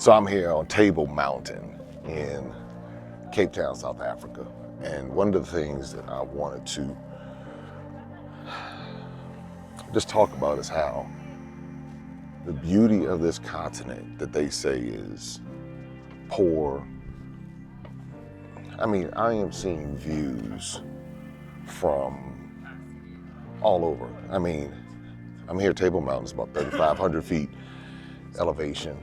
So I'm here on Table Mountain in Cape Town, South Africa. And one of the things that I wanted to just talk about is how the beauty of this continent that they say is poor. I mean, I am seeing views from all over. I mean, I'm here at Table Mountain, it's about 3,500 feet elevation.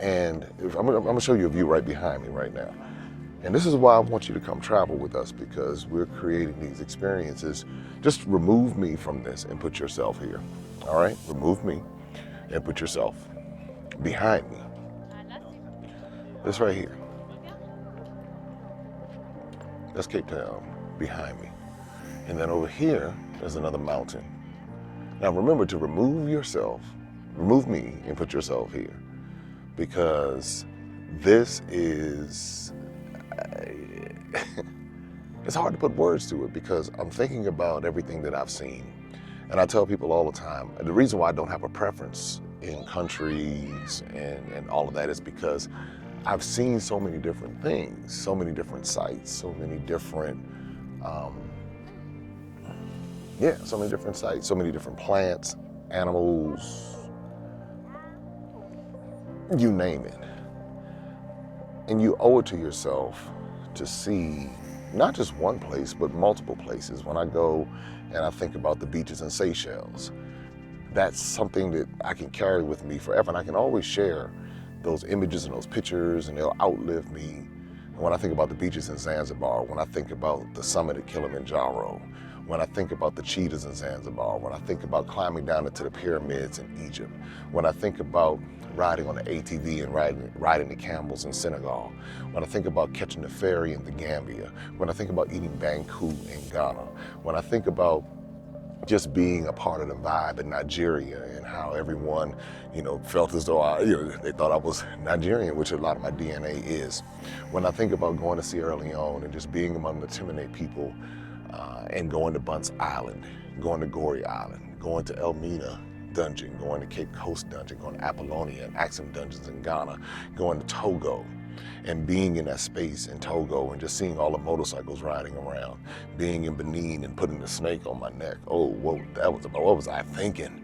And I'm gonna show you a view right behind me right now. And this is why I want you to come travel with us, because we're creating these experiences. Just remove me from this and put yourself here, all right? Remove me and put yourself behind me. This right here. That's Cape Town behind me. And then over here, there's another mountain. Now remember to remove yourself, remove me and put yourself here, because this is, it's hard to put words to it because I'm thinking about everything that I've seen. And I tell people all the time, the reason why I don't have a preference in countries and all of that is because I've seen so many different things, so many different sites, so many different, so many different sites, so many different plants, animals, you name it. And you owe it to yourself to see not just one place, but multiple places. When I go and I think about the beaches in Seychelles, that's something that I can carry with me forever. And I can always share those images and those pictures, and they'll outlive me. And when I think about the beaches in Zanzibar, when I think about the summit at Kilimanjaro, when I think about the cheetahs in Zanzibar, when I think about climbing down into the pyramids in Egypt, when I think about riding on the ATV and riding the camels in Senegal, when I think about catching the ferry in the Gambia, when I think about eating banku in Ghana, when I think about just being a part of the vibe in Nigeria and how everyone, felt as though they thought I was Nigerian, which a lot of my DNA is. When I think about going to Sierra Leone and just being among the Timonite people and going to Bunce Island, going to Gorée Island, going to Elmina Dungeon, going to Cape Coast Dungeon, going to Apollonia and Axum Dungeons in Ghana, going to Togo, and being in that space in Togo and just seeing all the motorcycles riding around, being in Benin and putting the snake on my neck. Oh, what was I thinking?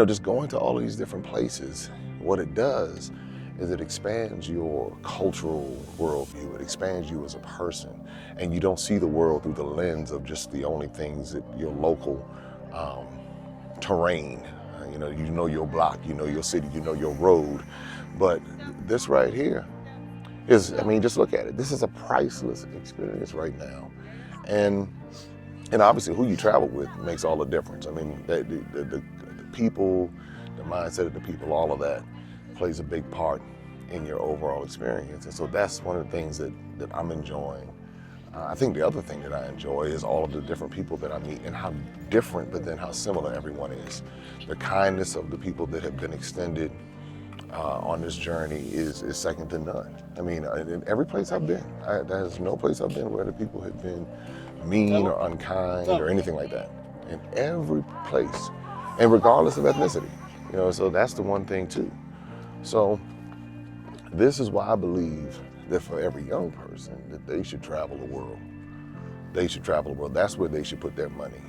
Just going to all of these different places, what it does is it expands your cultural worldview. It expands you as a person, and you don't see the world through the lens of just the only things that your local terrain. You know your block, you know your city, you know your road. But this right here is, just look at it. This is a priceless experience right now. And obviously who you travel with makes all the difference. The people, the mindset of the people, all of that plays a big part in your overall experience. And so that's one of the things that I'm enjoying. I think the other thing that I enjoy is all of the different people that I meet and how different, but then how similar everyone is. The kindness of the people that have been extended on this journey is second to none. In every place I've been, there's no place I've been where the people have been mean or unkind or anything like that. In every place, and regardless of ethnicity, so that's the one thing too. So this is why I believe that for every young person that they should travel the world. They should travel the world. That's where they should put their money.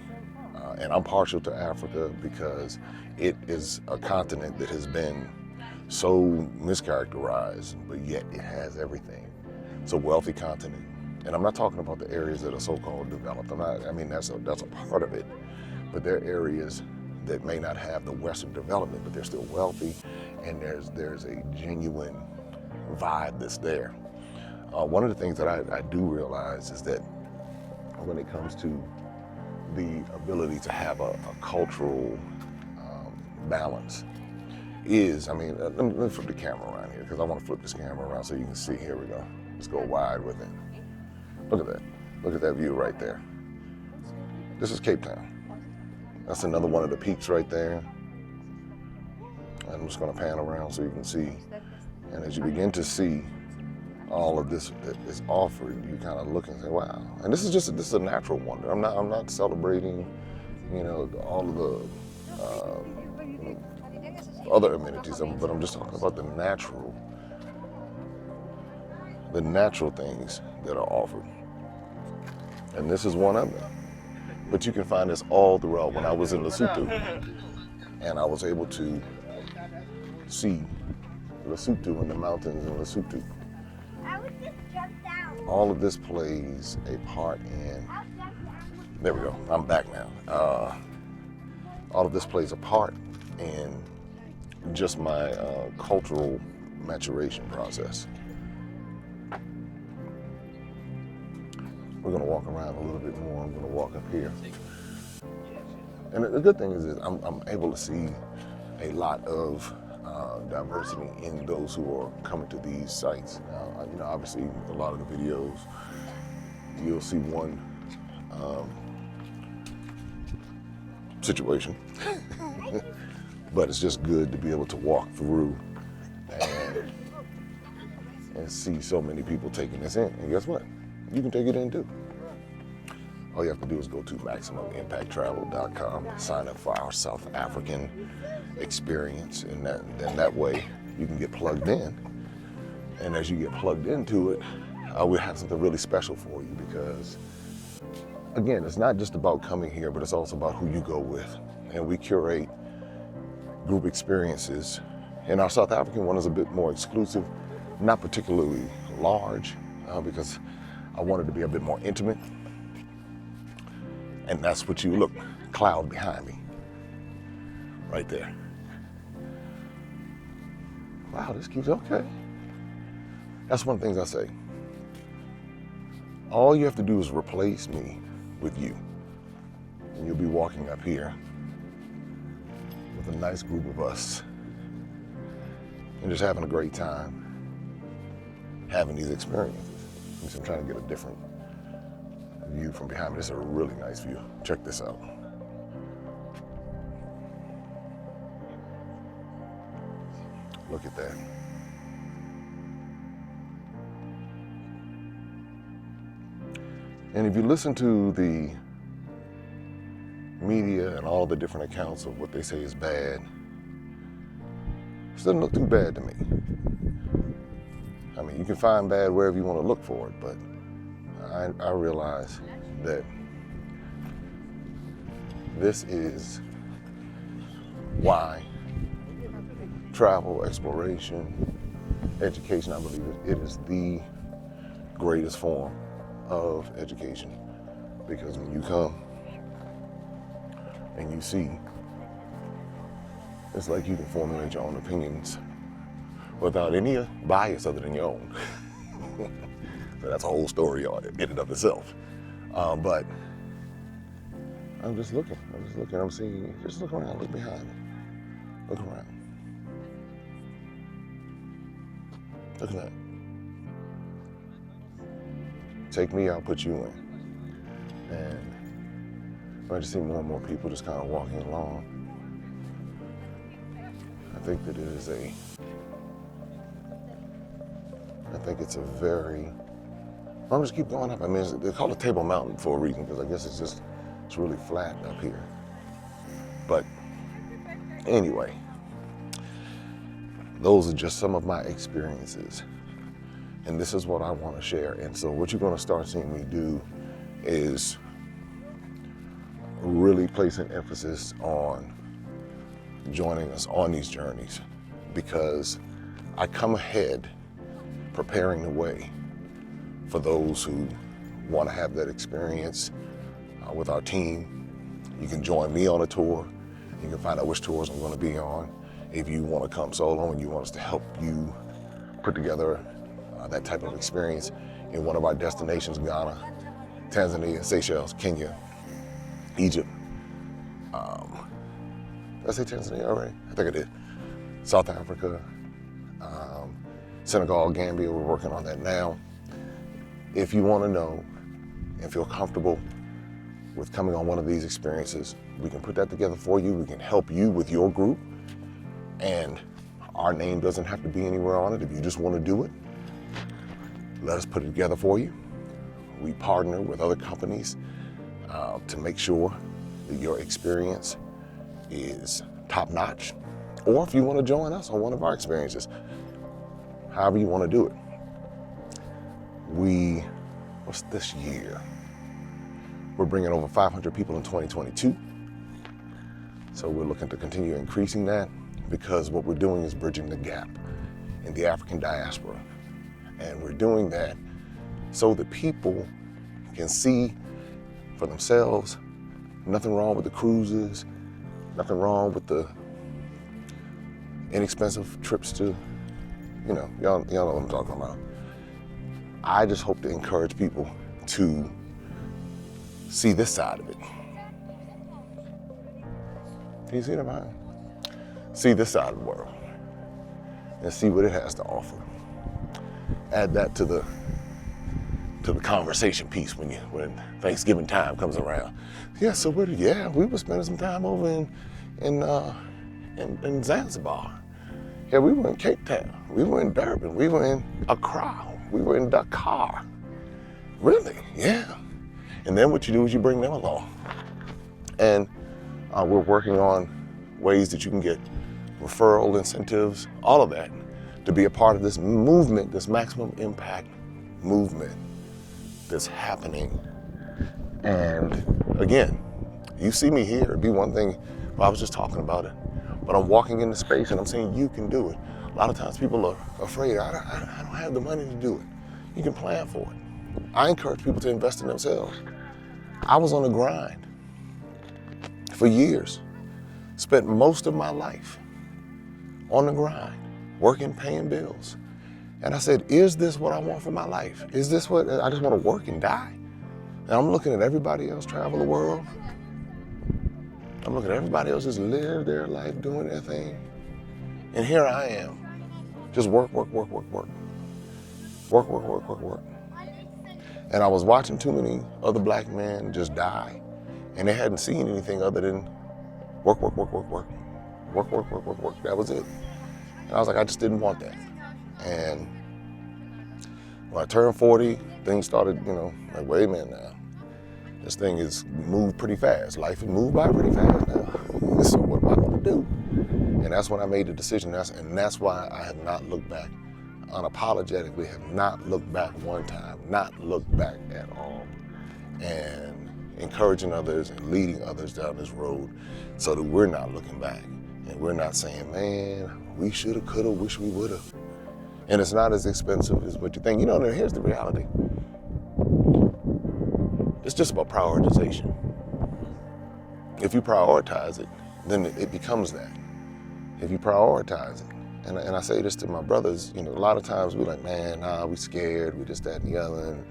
And I'm partial to Africa because it is a continent that has been so mischaracterized, but yet it has everything. It's a wealthy continent. And I'm not talking about the areas that are so-called developed. That's a part of it. But there are areas that may not have the Western development, but they're still wealthy, and there's a genuine vibe that's there. One of the things that I do realize is that when it comes to the ability to have a cultural balance is, let me flip the camera around here, because I want to flip this camera around so you can see. Here we go. Let's go wide with it. Look at that. Look at that view right there. This is Cape Town. That's another one of the peaks right there. I'm just going to pan around so you can see. And as you begin to see all of this that is offered, you kind of look and say, wow. And this is a natural wonder. I'm not celebrating, all of the other amenities, but I'm just talking about the natural things that are offered. And this is one of them. But you can find this all throughout. When I was in Lesotho, and I was able to see Lesotho and the mountains in Lesotho. All of this plays a part in, there we go, I'm back now. All of this plays a part in just my cultural maturation process. We're gonna walk around a little bit more. I'm gonna walk up here. And the good thing is I'm able to see a lot of diversity in those who are coming to these sites. Now, obviously, a lot of the videos, you'll see one situation, but it's just good to be able to walk through and see so many people taking this in. And guess what? You can take it in too. All you have to do is go to MaximumImpactTravel.com, sign up for our South African experience, and then that way you can get plugged in. And as you get plugged into it, we'll have something really special for you, because again, it's not just about coming here, but it's also about who you go with. And we curate group experiences. And our South African one is a bit more exclusive, not particularly large, because I wanted to be a bit more intimate. And that's what you look, cloud behind me, right there. Wow, this keeps, okay. That's one of the things I say. All you have to do is replace me with you. And you'll be walking up here with a nice group of us and just having a great time having these experiences. I'm trying to get a different view from behind me. This is a really nice view. Check this out. Look at that. And if you listen to the media and all the different accounts of what they say is bad, it doesn't look too bad to me. I mean, you can find bad wherever you want to look for it, but I realize that this is why travel, exploration, education, I believe it is the greatest form of education. Because when you come and you see, it's like you can formulate your own opinions without any bias other than your own. So that's a whole story in and of itself. But I'm just looking, I'm seeing, just look around, look behind me. Look around. Look at that. Take me, I'll put you in. And I just see more and more people just kind of walking along. I think that it's a very, I'm just keep going up. I mean, they call it Table Mountain for a reason, because I guess it's really flat up here. But anyway, those are just some of my experiences. And this is what I want to share. And so what you're going to start seeing me do is really place an emphasis on joining us on these journeys, because I come ahead preparing the way for those who want to have that experience with our team. You can join me on a tour. You can find out which tours I'm going to be on. If you want to come solo and you want us to help you put together that type of experience in one of our destinations, Ghana, Tanzania, Seychelles, Kenya, Egypt. Did I say Tanzania already? I think I did. South Africa, Senegal, Gambia, we're working on that now. If you want to know and feel comfortable with coming on one of these experiences, we can put that together for you. We can help you with your group, and our name doesn't have to be anywhere on it. If you just want to do it, let us put it together for you. We partner with other companies to make sure that your experience is top-notch, or if you want to join us on one of our experiences, however you want to do it. What's this year? We're bringing over 500 people in 2022. So we're looking to continue increasing that, because what we're doing is bridging the gap in the African diaspora. And we're doing that so that people can see for themselves. Nothing wrong with the cruises, nothing wrong with the inexpensive trips to, y'all know what I'm talking about. I just hope to encourage people to see this side of it. Can you see that, man? See this side of the world and see what it has to offer. Add that to the conversation piece when Thanksgiving time comes around. Yeah, so we were spending some time over in Zanzibar. Yeah, we were in Cape Town. We were in Durban. We were in Accra. We were in Dakar. Really? Yeah. And then what you do is you bring them along. And we're working on ways that you can get referral incentives, all of that, to be a part of this movement, this maximum impact movement that's happening. And again, you see me here, it'd be one thing if I was just talking about it, but I'm walking into space and I'm saying you can do it. A lot of times people are afraid, I don't have the money to do it. You can plan for it. I encourage people to invest in themselves. I was on the grind for years, spent most of my life on the grind, working, paying bills. And I said, is this what I want for my life? Is this what, I just want to work and die? And I'm looking at everybody else travel the world. I'm looking at everybody else just live their life doing their thing. And here I am, just work. And I was watching too many other black men just die, and they hadn't seen anything other than work. That was it. And I was like, I just didn't want that. And when I turned 40, things started, like, wait a minute now. This thing is moved pretty fast. Life has moved by pretty fast now. So what am I going to do? And that's when I made the decision. And that's why I have not looked back. Unapologetically have not looked back one time, not looked back at all. And encouraging others and leading others down this road so that we're not looking back. And we're not saying, man, we shoulda, coulda, wish we woulda. And it's not as expensive as what you think. Here's the reality. It's just about prioritization. If you prioritize it, then it becomes that. If you prioritize it, and I say this to my brothers, a lot of times we're like, man, nah, we scared, we this, that, and the other, and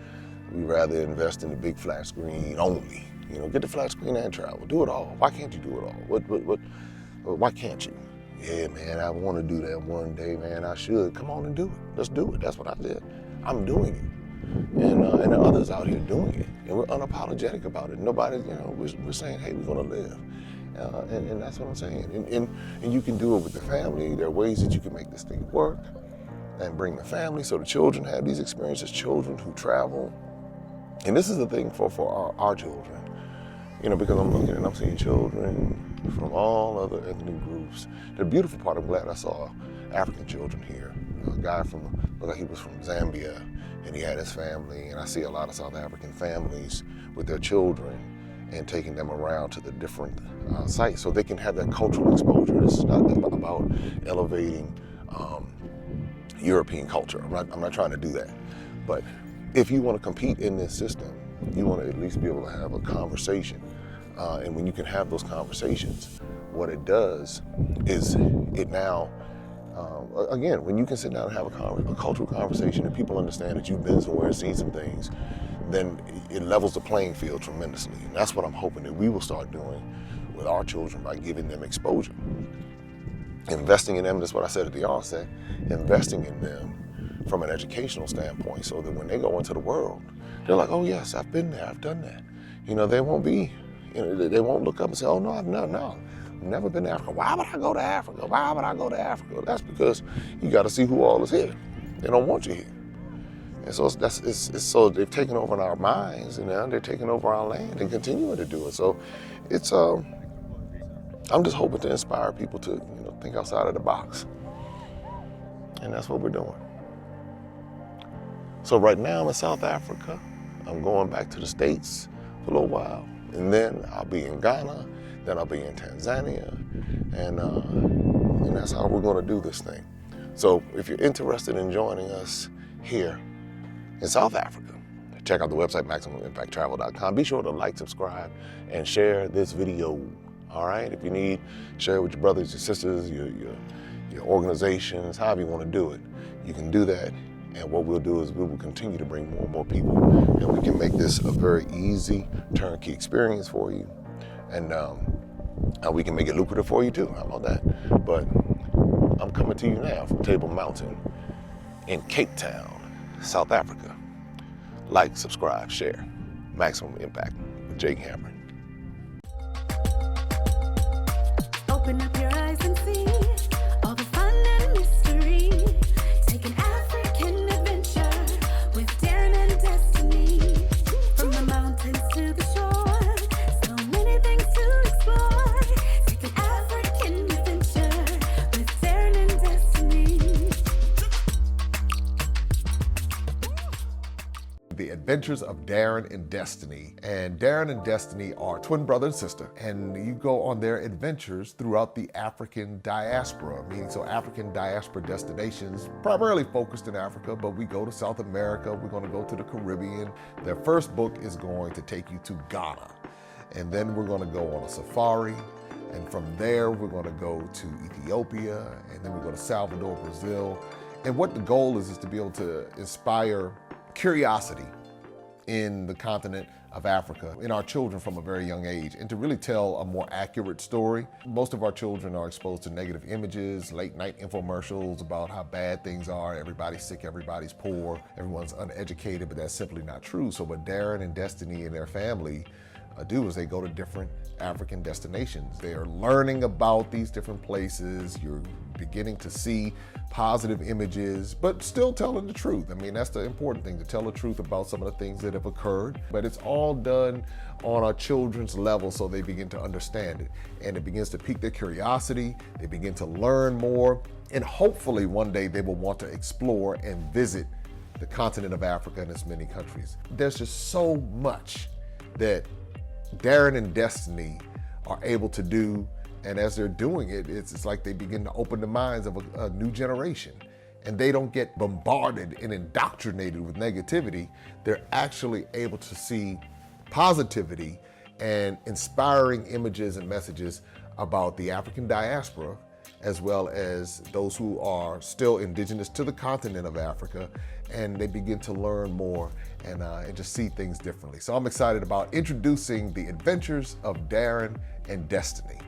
we rather invest in the big flat screen only. Get the flat screen and travel, do it all. Why can't you do it all? Why can't you? Yeah, man, I want to do that one day, man, I should. Come on and do it. Let's do it. That's what I did. I'm doing it. And the others out here doing it. And we're unapologetic about it. Nobody, we're saying, hey, we're going to live. And that's what I'm saying. And you can do it with the family. There are ways that you can make this thing work and bring the family so the children have these experiences, children who travel. And this is the thing for our children, because I'm looking and I'm seeing children from all other ethnic groups. The beautiful part, I'm glad I saw African children here. A guy looked like he was from Zambia, and he had his family. And I see a lot of South African families with their children and taking them around to the different sites so they can have that cultural exposure. This is not about elevating European culture. I'm not trying to do that. But if you want to compete in this system, you want to at least be able to have a conversation. And when you can have those conversations, what it does is it now, again, when you can sit down and have a cultural conversation and people understand that you've been somewhere and seen some things, then it levels the playing field tremendously. And that's what I'm hoping that we will start doing with our children by giving them exposure. Investing in them, that's what I said at the onset, investing in them from an educational standpoint so that when they go into the world, they're like, oh yes, I've been there, I've done that. They won't be, they won't look up and say, oh no, I've never been to Africa. Why would I go to Africa? Why would I go to Africa? That's because you got to see who all is here. They don't want you here. And so so they've taken over our minds, and now they're taking over our land and continuing to do it. So it's I'm just hoping to inspire people to think outside of the box. And that's what we're doing. So right now I'm in South Africa. I'm going back to the States for a little while. And then I'll be in Ghana, then I'll be in Tanzania. And that's how we're gonna do this thing. So if you're interested in joining us here in South Africa, check out the website, MaximumImpactTravel.com. Be sure to like, subscribe, and share this video. All right, if you need, share it with your brothers, your sisters, your organizations, however you want to do it. You can do that, and what we'll do is we will continue to bring more and more people, and we can make this a very easy turnkey experience for you, and we can make it lucrative for you too. How about that? But I'm coming to you now from Table Mountain in Cape Town, South Africa. Like, subscribe, share. Maximum Impact with Jay Cameron. Open up your eyes and see all the fun and mystery. Take an African adventure with Darren and Destiny. From the mountains to the shore, so many things to explore. Take an African adventure with Darren and Destiny. The Adventures of Darren and Destiny. And Darren and Destiny are twin brother and sister, and you go on their adventures throughout the African diaspora, meaning so African diaspora destinations, primarily focused in Africa, but we go to South America, we're going to go to the Caribbean. Their first book is going to take you to Ghana, and then we're going to go on a safari, and from there we're going to go to Ethiopia, and then we go to Salvador, Brazil. And what the goal is to be able to inspire curiosity in the continent of Africa, in our children from a very young age, and to really tell a more accurate story. Most of our children are exposed to negative images, late night infomercials about how bad things are, everybody's sick, everybody's poor, everyone's uneducated, but that's simply not true. So what Darren and Destiny and their family do is they go to different African destinations. They are learning about these different places. You're beginning to see positive images, but still telling the truth. I mean, that's the important thing, to tell the truth about some of the things that have occurred. But it's all done on our children's level so they begin to understand it. And it begins to pique their curiosity. They begin to learn more. And hopefully one day they will want to explore and visit the continent of Africa and its many countries. There's just so much that Darren and Destiny are able to do, and as they're doing it, it's like they begin to open the minds of a new generation, and they don't get bombarded and indoctrinated with negativity. They're actually able to see positivity and inspiring images and messages about the African diaspora, as well as those who are still indigenous to the continent of Africa, and they begin to learn more and just see things differently. So I'm excited about introducing the Adventures of Darren and Destiny.